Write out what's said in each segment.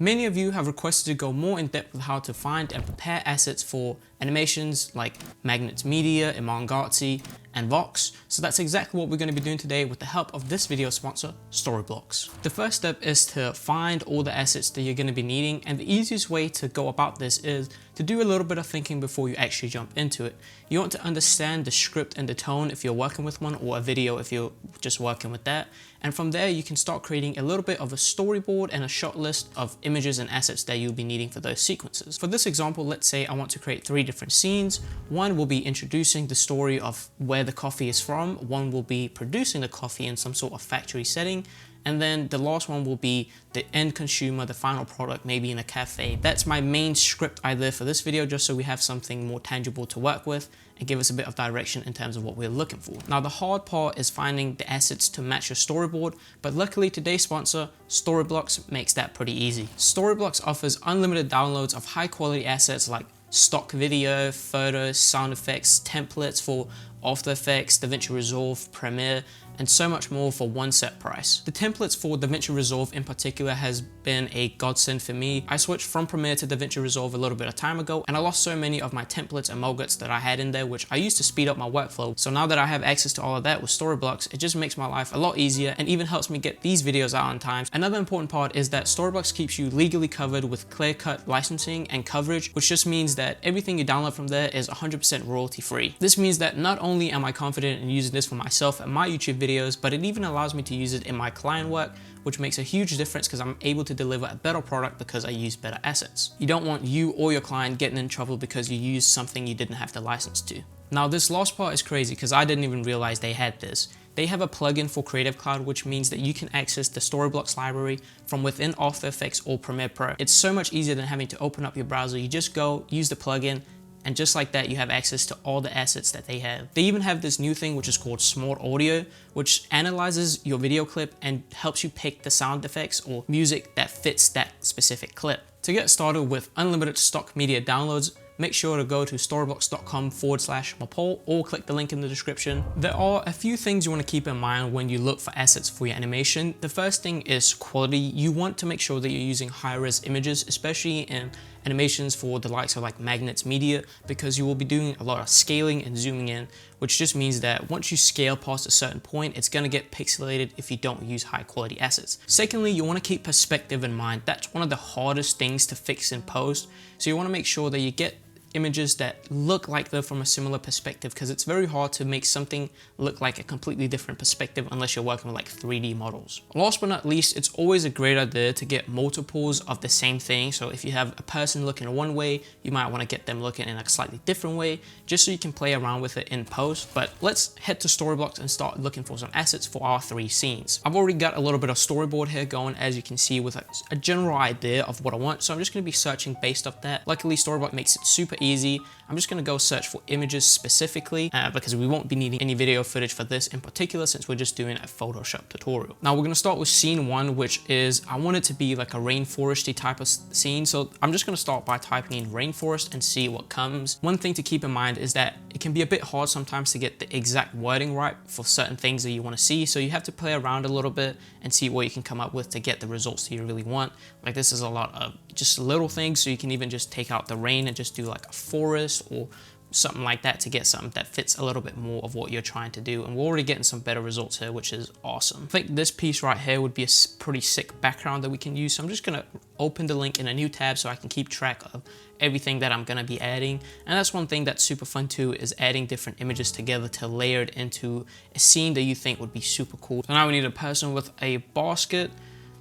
Many of you have requested to go more in depth with how to find and prepare assets for animations like MagnatesMedia, Amaran, and Vox. So that's exactly what we're going to be doing today with the help of this video sponsor, Storyblocks. The first step is to find all the assets that you're going to be needing, and the easiest way to go about this is to do a little bit of thinking before you actually jump into it. You want to understand the script and the tone if you're working with one, or a video if you're just working with that. And from there, you can start creating a little bit of a storyboard and a shot list of images and assets that you'll be needing for those sequences. For this example, let's say I want to create 3 different scenes. One will be introducing the story of where the coffee is from. One will be producing the coffee in some sort of factory setting. And then the last one will be the end consumer, the final product, maybe in a cafe. That's my main script idea for this video, just so we have something more tangible to work with and give us a bit of direction in terms of what we're looking for. Now, the hard part is finding the assets to match your storyboard, but luckily today's sponsor, Storyblocks, makes that pretty easy. Storyblocks offers unlimited downloads of high quality assets like stock video, photos, sound effects, templates for After Effects, DaVinci Resolve, Premiere, and so much more for one set price. The templates for DaVinci Resolve in particular has been a godsend for me. I switched from Premiere to DaVinci Resolve a little bit of time ago, and I lost so many of my templates and moguts that I had in there, which I used to speed up my workflow. So now that I have access to all of that with Storyblocks, it just makes my life a lot easier and even helps me get these videos out on time. Another important part is that Storyblocks keeps you legally covered with clear-cut licensing and coverage, which just means that everything you download from there is 100% royalty free. This means that not only am I confident in using this for myself and my YouTube videos, but it even allows me to use it in my client work, which makes a huge difference because I'm able to deliver a better product because I use better assets. You don't want you or your client getting in trouble because you used something you didn't have the license to. Now, this last part is crazy because I didn't even realize they had this. They have a plugin for Creative Cloud, which means that you can access the Storyblocks library from within After Effects or Premiere Pro. It's so much easier than having to open up your browser. You just go, use the plugin, and just like that, you have access to all the assets that they have. They even have this new thing which is called Smart Audio, which analyzes your video clip and helps you pick the sound effects or music that fits that specific clip. To get started with unlimited stock media downloads, make sure to go to storyblocks.com/Mapol or click the link in the description. There are a few things you want to keep in mind when you look for assets for your animation. The first thing is quality. You want to make sure that you're using high-res images, especially in animations for the likes of like MagnatesMedia, because you will be doing a lot of scaling and zooming in, which just means that once you scale past a certain point, it's going to get pixelated if you don't use high quality assets. Secondly, you want to keep perspective in mind. That's one of the hardest things to fix in post. So you want to make sure that you get images that look like they're from a similar perspective, because it's very hard to make something look like a completely different perspective unless you're working with like 3D models. Last but not least, it's always a great idea to get multiples of the same thing. So if you have a person looking one way, you might want to get them looking in a slightly different way, just so you can play around with it in post. But let's head to Storyblocks and start looking for some assets for our 3 scenes. I've already got a little bit of storyboard here going, as you can see, with a general idea of what I want. So I'm just going to be searching based off that. Luckily, Storyblocks makes it super easy. I'm just going to go search for images specifically because we won't be needing any video footage for this in particular, since we're just doing a Photoshop tutorial. Now we're going to start with scene 1, which is, I want it to be like a rainforesty type of scene. So I'm just going to start by typing in rainforest and see what comes. One thing to keep in mind is that it can be a bit hard sometimes to get the exact wording right for certain things that you want to see. So you have to play around a little bit and see what you can come up with to get the results that you really want. Like, this is a lot of just little things, so you can even just take out the rain and just do like a forest or something like that to get something that fits a little bit more of what you're trying to do. And we're already getting some better results here, which is awesome. I think this piece right here would be a pretty sick background that we can use. So I'm just gonna open the link in a new tab so I can keep track of everything that I'm gonna be adding. And that's one thing that's super fun too, is adding different images together to layer it into a scene that you think would be super cool. So now we need a person with a basket.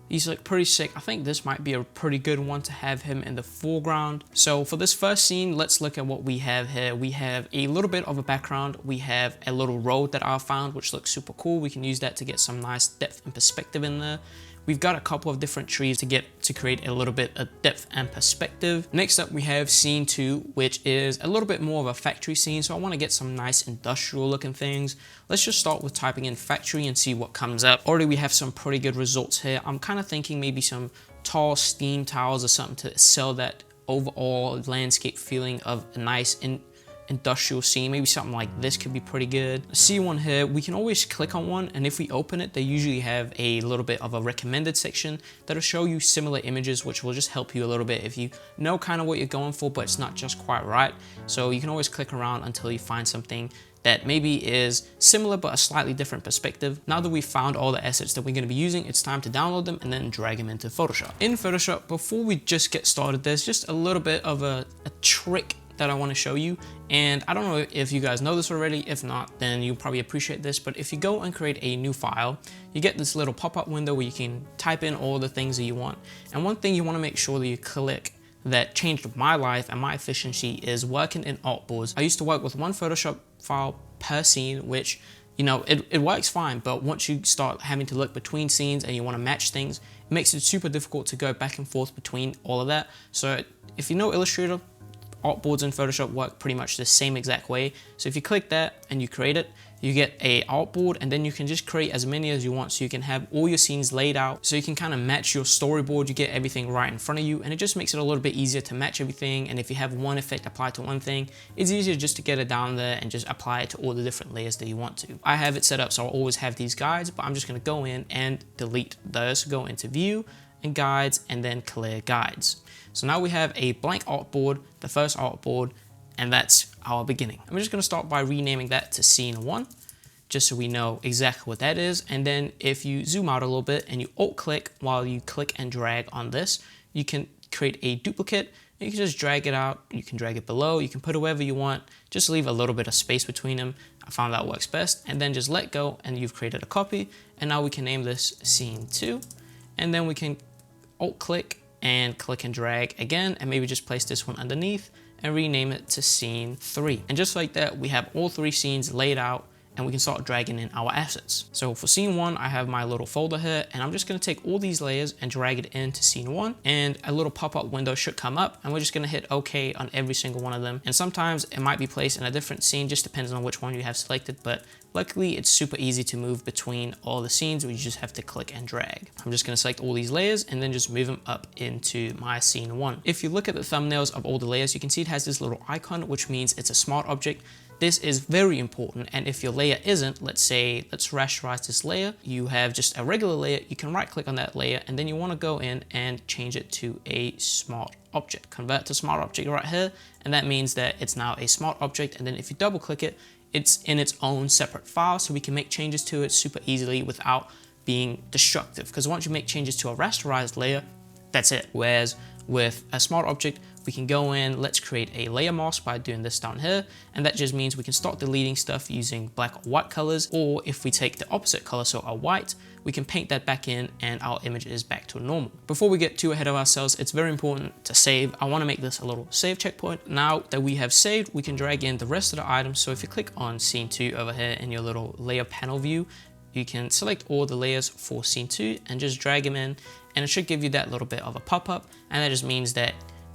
These look pretty sick. I think this might be a pretty good one to have him in the foreground. So for this first scene, let's look at what we have here. We have a little bit of a background. We have a little road that I found, which looks super cool. We can use that to get some nice depth and perspective in there. We've got a couple of different trees to create a little bit of depth and perspective. Next up, we have scene 2, which is a little bit more of a factory scene. So I want to get some nice industrial looking things. Let's just start with typing in factory and see what comes up. Already we have some pretty good results here. I'm kind of thinking maybe some tall steam towers or something to sell that overall landscape feeling of a nice industrial scene, maybe something like this could be pretty good. I see one here, we can always click on one, and if we open it, they usually have a little bit of a recommended section that'll show you similar images, which will just help you a little bit if you know kind of what you're going for, but it's not just quite right. So you can always click around until you find something that maybe is similar but a slightly different perspective. Now that we've found all the assets that we're going to be using, it's time to download them and then drag them into Photoshop. In Photoshop, before we just get started, there's just a little bit of a trick that I want to show you, and I don't know if you guys know this already. If not, then you'll probably appreciate this. But if you go and create a new file, you get this little pop-up window where you can type in all the things that you want, and one thing you want to make sure that you click that changed my life and my efficiency is working in artboards. I used to work with one Photoshop file per scene, which, you know, it works fine, but once you start having to look between scenes and you want to match things, it makes it super difficult to go back and forth between all of that. So if you know Illustrator, artboards in Photoshop work pretty much the same exact way. So if you click that and you create it, you get a artboard, and then you can just create as many as you want, so you can have all your scenes laid out, so you can kind of match your storyboard. You get everything right in front of you, and it just makes it a little bit easier to match everything. And if you have one effect applied to one thing, it's easier just to get it down there and just apply it to all the different layers that you want to. I have it set up so I'll always have these guides, but I'm just going to go in and delete those. Go into view and guides, and then clear guides. So now we have a blank artboard, the first artboard, and that's our beginning. I'm just going to start by renaming that to scene 1, just so we know exactly what that is. And then if you zoom out a little bit and you alt click while you click and drag on this, you can create a duplicate. You can just drag it out, you can drag it below, you can put it wherever you want, just leave a little bit of space between them. I found that works best. And then just let go, and you've created a copy. And now we can name this scene 2, and then we can alt click and click and drag again, and maybe just place this one underneath and rename it to scene 3. And just like that, we have all 3 scenes laid out, and we can start dragging in our assets. So for scene 1, I have my little folder here, and I'm just going to take all these layers and drag it into scene 1, and a little pop-up window should come up, and we're just going to hit OK on every single one of them. And sometimes it might be placed in a different scene, just depends on which one you have selected, but luckily it's super easy to move between all the scenes. We just have to click and drag. I'm just going to select all these layers and then just move them up into my scene 1. If you look at the thumbnails of all the layers, you can see it has this little icon, which means it's a smart object. This is very important, and if your layer isn't, let's rasterize this layer, you have just a regular layer, you can right click on that layer, and then you want to go in and change it to a smart object. Convert to smart object right here, and that means that it's now a smart object. And then if you double click it, it's in its own separate file, so we can make changes to it super easily without being destructive, because once you make changes to a rasterized layer, that's it. Whereas with a smart object, we can go in, let's create a layer mask by doing this down here, and that just means we can start deleting stuff using black or white colors, or if we take the opposite color, so a white, we can paint that back in and our image is back to normal. Before we get too ahead of ourselves, it's very important to save. I want to make this a little save checkpoint. Now that we have saved, we can drag in the rest of the items. So if you click on scene 2 over here in your little layer panel view, you can select all the layers for scene 2 and just drag them in, and it should give you that little bit of a pop-up, and that just means that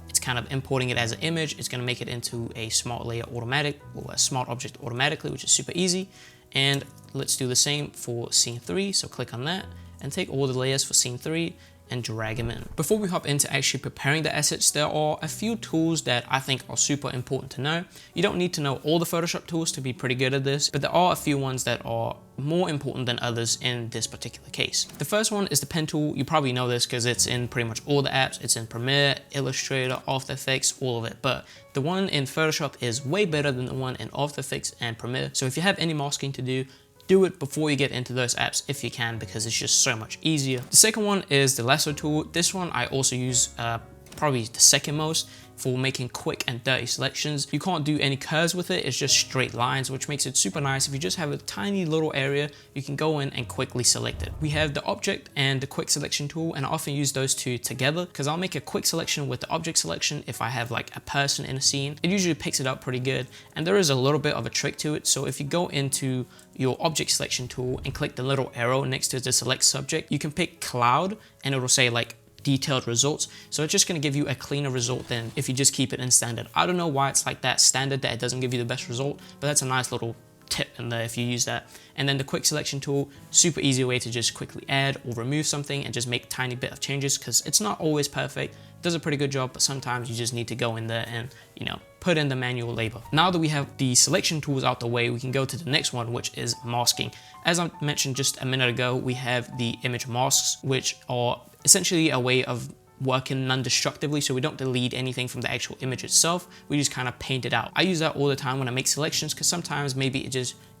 it's kind of importing it as an image. It's going to make it into a smart layer automatic, or a smart object automatically, which is super easy. And let's do the same for scene 3. So click on that and take all the layers for scene 3 and drag them in. Before we hop into actually preparing the assets, there are a few tools that I think are super important to know. You don't need to know all the Photoshop tools to be pretty good at this, but there are a few ones that are more important than others in this particular case. The first one is the pen tool. You probably know this because it's in pretty much all the apps. It's in Premiere, Illustrator, After Effects, all of it. But the one in Photoshop is way better than the one in After Effects and Premiere. So if you have any masking to do it before you get into those apps if you can, because it's just so much easier. The second one is the lasso tool. This one I also use probably the second most for making quick and dirty selections. You can't do any curves with it, it's just straight lines, which makes it super nice. If you just have a tiny little area, you can go in and quickly select it. We have the object and the quick selection tool, and I often use those two together because I'll make a quick selection with the object selection if I have like a person in a scene. It usually picks it up pretty good, and there is a little bit of a trick to it. So if you go into your object selection tool and click the little arrow next to the select subject, you can pick cloud and it'll say like detailed results. So it's just going to give you a cleaner result than if you just keep it in standard. I don't know why it's like that standard, that it doesn't give you the best result, but that's a nice little tip in there if you use that. And then the quick selection tool, super easy way to just quickly add or remove something and just make tiny bit of changes, because it's not always perfect. It does a pretty good job, but sometimes you just need to go in there and, you know, put in the manual labor. Now that we have the selection tools out the way, we can go to the next one, which is masking. As I mentioned just a minute ago, we have the image masks, which are essentially a way of working non-destructively, so we don't delete anything from the actual image itself, we just kind of paint it out. I use that all the time when I make selections, because sometimes maybe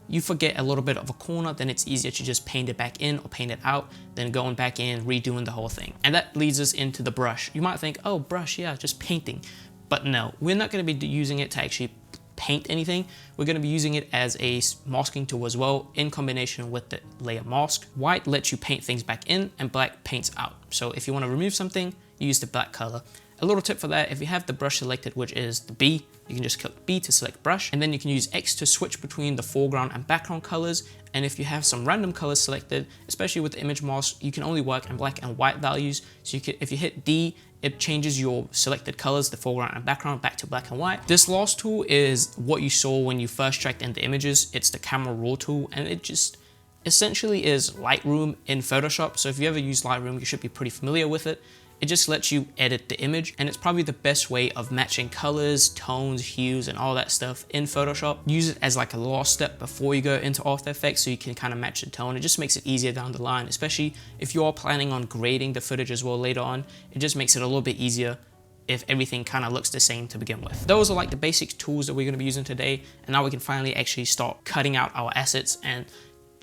you forget a little bit of a corner, then it's easier to just paint it back in or paint it out than going back in, redoing the whole thing. And that leads us into the brush. You might think, oh, brush, yeah, just painting. But no, we're not going to be using it to actually paint anything. We're going to be using it as a masking tool as well, in combination with the layer mask. White lets you paint things back in and black paints out. So if you want to remove something, use the black color. A little tip for that, if you have the brush selected, which is the B, you can just click B to select brush, and then you can use X to switch between the foreground and background colors. And if you have some random colors selected, especially with the image mask, you can only work in black and white values. So if you hit D, it changes your selected colors, the foreground and background, back to black and white. This last tool is what you saw when you first tracked in the images. It's the camera raw tool, and it just essentially is Lightroom in Photoshop. So if you ever use Lightroom, you should be pretty familiar with it. It just lets you edit the image, and it's probably the best way of matching colors, tones, hues, and all that stuff in Photoshop. Use it as like a last step before you go into After Effects, so you can kind of match the tone. It just makes it easier down the line, especially if you are planning on grading the footage as well later on. It just makes it a little bit easier if everything kind of looks the same to begin with. Those are like the basic tools that we're going to be using today, and now we can finally actually start cutting out our assets and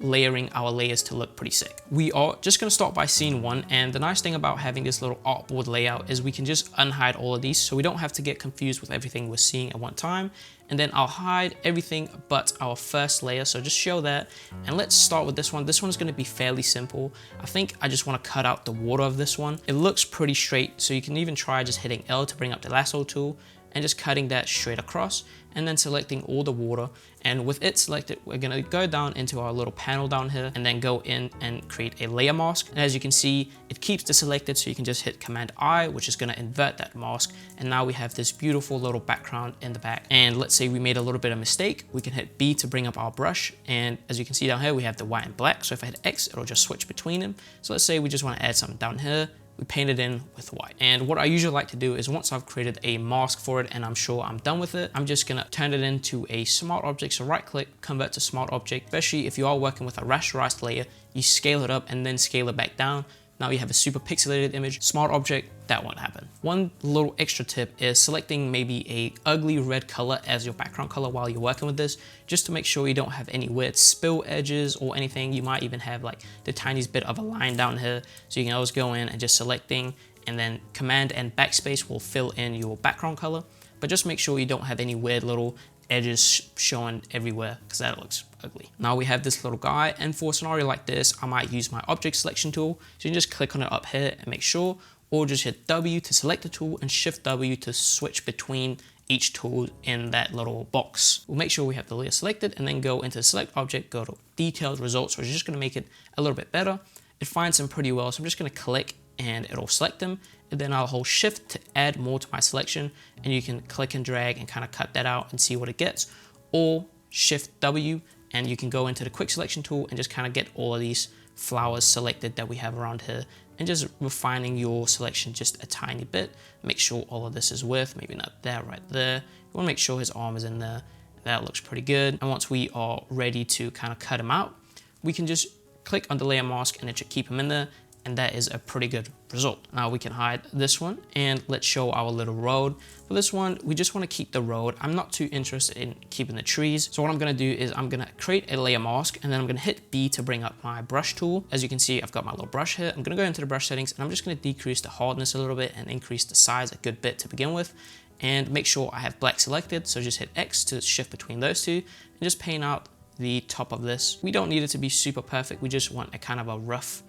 layering our layers to look pretty sick. We are just going to start by scene 1, and the nice thing about having this little artboard layout is we can just unhide all of these, so we don't have to get confused with everything we're seeing at one time. And then I'll hide everything but our first layer, so just show that. And let's start with this one. This one's going to be fairly simple. I think I just want to cut out the water of this one. It looks pretty straight, so you can even try just hitting L to bring up the lasso tool and just cutting that straight across, and then selecting all the water. And with it selected, we're gonna go down into our little panel down here and then go in and create a layer mask. And as you can see, it keeps the selected, so you can just hit Command I, which is gonna invert that mask. And now we have this beautiful little background in the back. And let's say we made a little bit of mistake, we can hit B to bring up our brush. And as you can see down here, we have the white and black. So if I hit X, it'll just switch between them. So let's say we just wanna add something down here. We paint it in with white. And what I usually like to do is once I've created a mask for it and I'm sure I'm done with it, I'm just gonna turn it into a smart object. So right click, convert to smart object. Especially if you are working with a rasterized layer, you scale it up and then scale it back down. Now you have a super pixelated image. Smart object, that won't happen. One little extra tip is selecting maybe a ugly red color as your background color while you're working with this, just to make sure you don't have any weird spill edges or anything. You might even have like the tiniest bit of a line down here. So you can always go in and just selecting, and then Command and backspace will fill in your background color. But just make sure you don't have any weird little edges showing everywhere, because that looks ugly. Now we have this little guy, and for a scenario like this, I might use my object selection tool. So you can just click on it up here and make sure, or just hit W to select the tool and Shift W to switch between each tool in that little box. We'll make sure we have the layer selected, and then go into select object, go to detailed results, which is just gonna make it a little bit better. It finds them pretty well, so I'm just gonna click and it'll select them, and then I'll hold Shift to add more to my selection, and you can click and drag and kind of cut that out and see what it gets, or Shift W, and you can go into the quick selection tool and just kind of get all of these flowers selected that we have around here, and just refining your selection just a tiny bit. Make sure all of this is with, maybe not there, right there. You want to make sure his arm is in there. That looks pretty good. And once we are ready to kind of cut him out, we can just click on the layer mask and it should keep him in there. And that is a pretty good result. Now we can hide this one, and let's show our little road. For this one, we just want to keep the road. I'm not too interested in keeping the trees. So what I'm going to do is I'm going to create a layer mask, and then I'm going to hit B to bring up my brush tool. As you can see, I've got my little brush here. I'm going to go into the brush settings, and I'm just going to decrease the hardness a little bit and increase the size a good bit to begin with. And make sure I have black selected. So just hit X to shift between those two, and just paint out the top of this. We don't need it to be super perfect. We just want a kind of a rough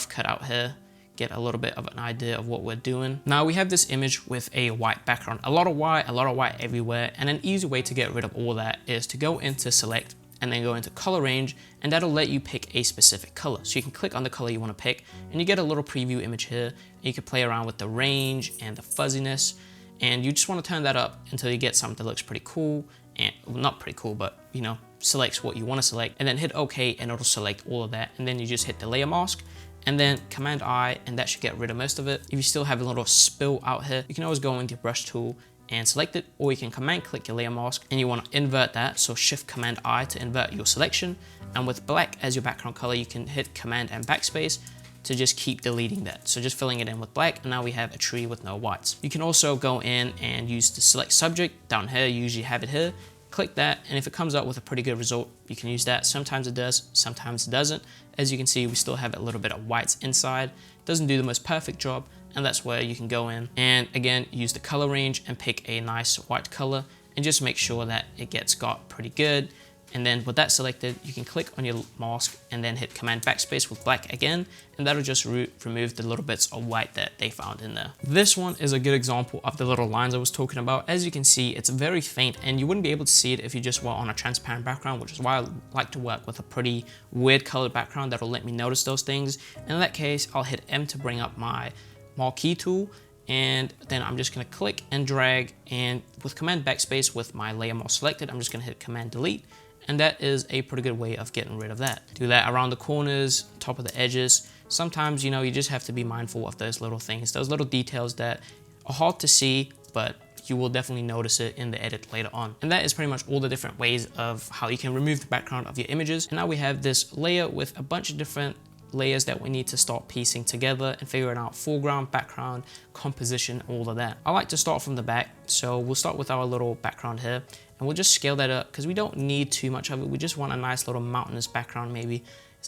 cut out here, get a little bit of an idea of what we're doing. Now we have this image with a white background, a lot of white everywhere, and an easy way to get rid of all that is to go into select and then go into color range, and that'll let you pick a specific color. So you can click on the color you want to pick, and you get a little preview image here, and you can play around with the range and the fuzziness, and you just want to turn that up until you get something that looks pretty cool, and well, not pretty cool, but you know, selects what you want to select, and then hit OK and it'll select all of that. And then you just hit the layer mask and then Command I, and that should get rid of most of it. If you still have a little spill out here, you can always go into your brush tool and select it, or you can command click your layer mask and you want to invert that, so Shift Command I to invert your selection. And with black as your background color, you can hit Command and backspace to just keep deleting that. So just filling it in with black, and now we have a tree with no whites. You can also go in and use the select subject down here. You usually have it here. Click that, and if it comes up with a pretty good result, you can use that. Sometimes it does, sometimes it doesn't. As you can see, we still have a little bit of whites inside. It doesn't do the most perfect job, and that's where you can go in and again use the color range and pick a nice white color and just make sure that it gets got pretty good. And then with that selected, you can click on your mask and then hit Command backspace with black again, and that'll just remove the little bits of white that they found in there. This one is a good example of the little lines I was talking about. As you can see, it's very faint and you wouldn't be able to see it if you just were on a transparent background, which is why I like to work with a pretty weird colored background that'll let me notice those things. And in that case, I'll hit M to bring up my marquee tool, and then I'm just gonna click and drag, and with Command backspace with my layer mask selected, I'm just gonna hit Command delete. And that is a pretty good way of getting rid of that. Do that around the corners, top of the edges. Sometimes, you know, you just have to be mindful of those little things, those little details that are hard to see, but you will definitely notice it in the edit later on. And that is pretty much all the different ways of how you can remove the background of your images. And now we have this layer with a bunch of different layers that we need to start piecing together and figuring out foreground, background, composition, all of that. I like to start from the back, so we'll start with our little background here, and we'll just scale that up because we don't need too much of it. We just want a nice little mountainous background maybe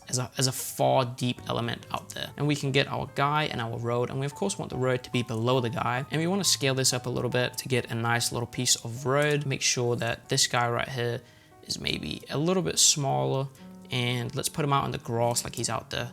as a far deep element out there. And we can get our guy and our road, and we of course want the road to be below the guy, and we want to scale this up a little bit to get a nice little piece of road. Make sure that this guy right here is maybe a little bit smaller, and let's put him out in the grass like he's out there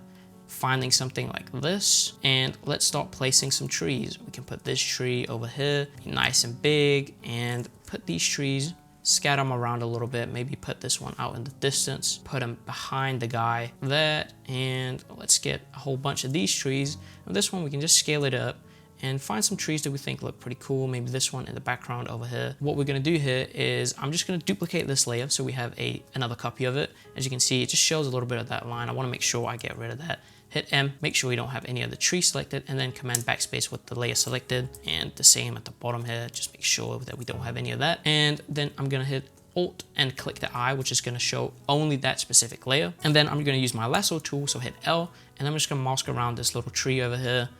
finding something like this. And let's start placing some trees. We can put this tree over here, nice and big, and put these trees, scatter them around a little bit, maybe put this one out in the distance, put them behind the guy there, and let's get a whole bunch of these trees. And this one we can just scale it up and find some trees that we think look pretty cool, maybe this one in the background over here. What we're gonna do here is I'm just gonna duplicate this layer so we have another copy of it. As you can see, it just shows a little bit of that line. I wanna make sure I get rid of that. Hit M, make sure we don't have any other tree selected, and then Command backspace with the layer selected, and the same at the bottom here, just make sure that we don't have any of that. And then I'm gonna hit Alt and click the eye, which is gonna show only that specific layer. And then I'm gonna use my lasso tool, so hit L, and I'm just gonna mask around this little tree over here.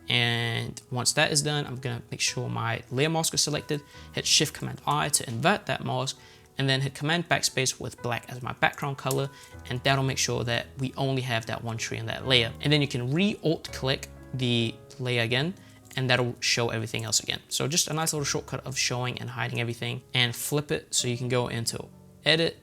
And once that is done, I'm gonna make sure my layer mask is selected, hit Shift Command I to invert that mask, and then hit Command backspace with black as my background color, and that'll make sure that we only have that one tree in that layer. And then you can re-alt click the layer again, and that'll show everything else again. So just a nice little shortcut of showing and hiding everything, and flip it so you can go into edit,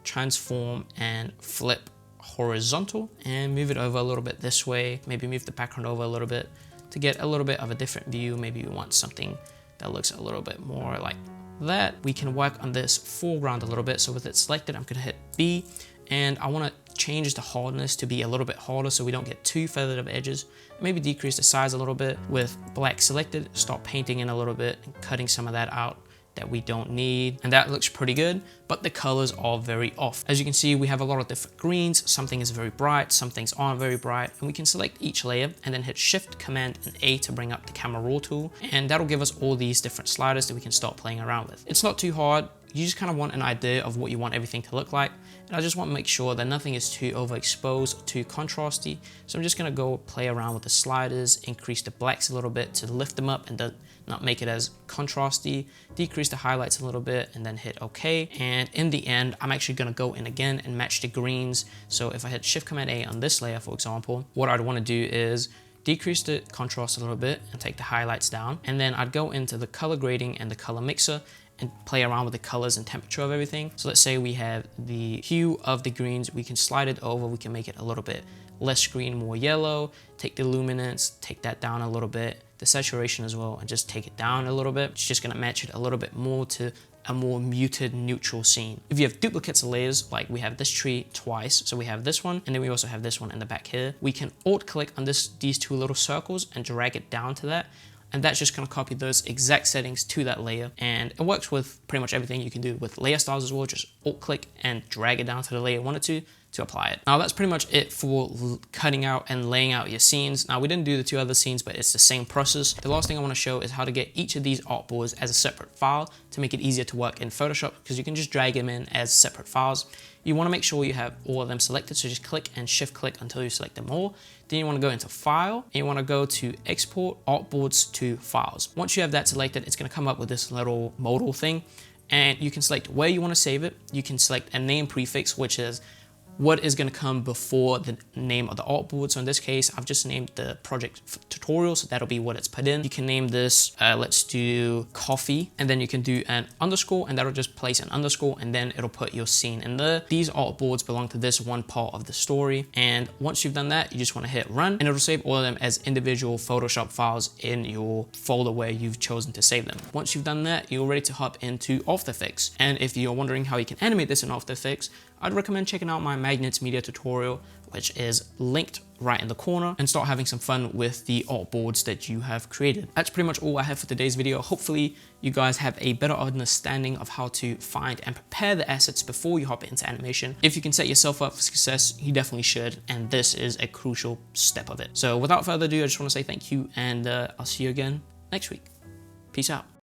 transform, and flip horizontal, and move it over a little bit this way, maybe move the background over a little bit to get a little bit of a different view. Maybe we want something that looks a little bit more like that. We can work on this foreground a little bit. So with it selected, I'm gonna hit B, and I wanna change the hardness to be a little bit harder so we don't get too feathered of edges. Maybe decrease the size a little bit. With black selected, start painting in a little bit and cutting some of that out that we don't need, and that looks pretty good, but the colors are very off. As you can see, we have a lot of different greens. Something is very bright, some things aren't very bright, and we can select each layer and then hit Shift, Command, and A to bring up the camera raw tool, and that'll give us all these different sliders that we can start playing around with. It's not too hard. You just kind of want an idea of what you want everything to look like, and I just want to make sure that nothing is too overexposed or too contrasty. So I'm just going to go play around with the sliders, increase the blacks a little bit to lift them up and not make it as contrasty, decrease the highlights a little bit, and then hit OK. And in the end, I'm actually going to go in again and match the greens. So if I hit Shift Command A on this layer, for example, what I'd want to do is decrease the contrast a little bit and take the highlights down, and then I'd go into the color grading and the color mixer and play around with the colors and temperature of everything. So let's say we have the hue of the greens, we can slide it over, we can make it a little bit less green, more yellow, take the luminance, take that down a little bit, the saturation as well, and just take it down a little bit. It's just gonna match it a little bit more to a more muted neutral scene. If you have duplicates of layers, like we have this tree twice, so we have this one, and then we also have this one in the back here, we can alt click on these two little circles and drag it down to that. and that's just going to copy those exact settings to that layer. And it works with pretty much everything you can do with layer styles as well. Just alt click and drag it down to the layer you want it to apply it. Now that's pretty much it for cutting out and laying out your scenes. Now we didn't do the 2 other scenes, but it's the same process. The last thing I want to show is how to get each of these artboards as a separate file to make it easier to work in Photoshop, because you can just drag them in as separate files. You want to make sure you have all of them selected, so just click and shift click until you select them all. Then you want to go into File, and you want to go to Export Artboards to Files. Once you have that selected, it's going to come up with this little modal thing, and you can select where you want to save it. You can select a name prefix, which is what is going to come before the name of the artboard. So in this case, I've just named the project tutorial, so that'll be what it's put in. You can name this, let's do coffee, and then you can do an underscore, and that'll just place an underscore, and then it'll put your scene in there. These artboards belong to this one part of the story, and once you've done that, you just want to hit run, and it'll save all of them as individual Photoshop files in your folder where you've chosen to save them. Once you've done that, you're ready to hop into After Effects. And if you're wondering how you can animate this in After Effects, I'd recommend checking out my MagnatesMedia tutorial, which is linked right in the corner, and start having some fun with the artboards that you have created. That's pretty much all I have for today's video. Hopefully you guys have a better understanding of how to find and prepare the assets before you hop into animation. If you can set yourself up for success, you definitely should, and this is a crucial step of it. So without further ado, I just want to say thank you, and I'll see you again next week. Peace out.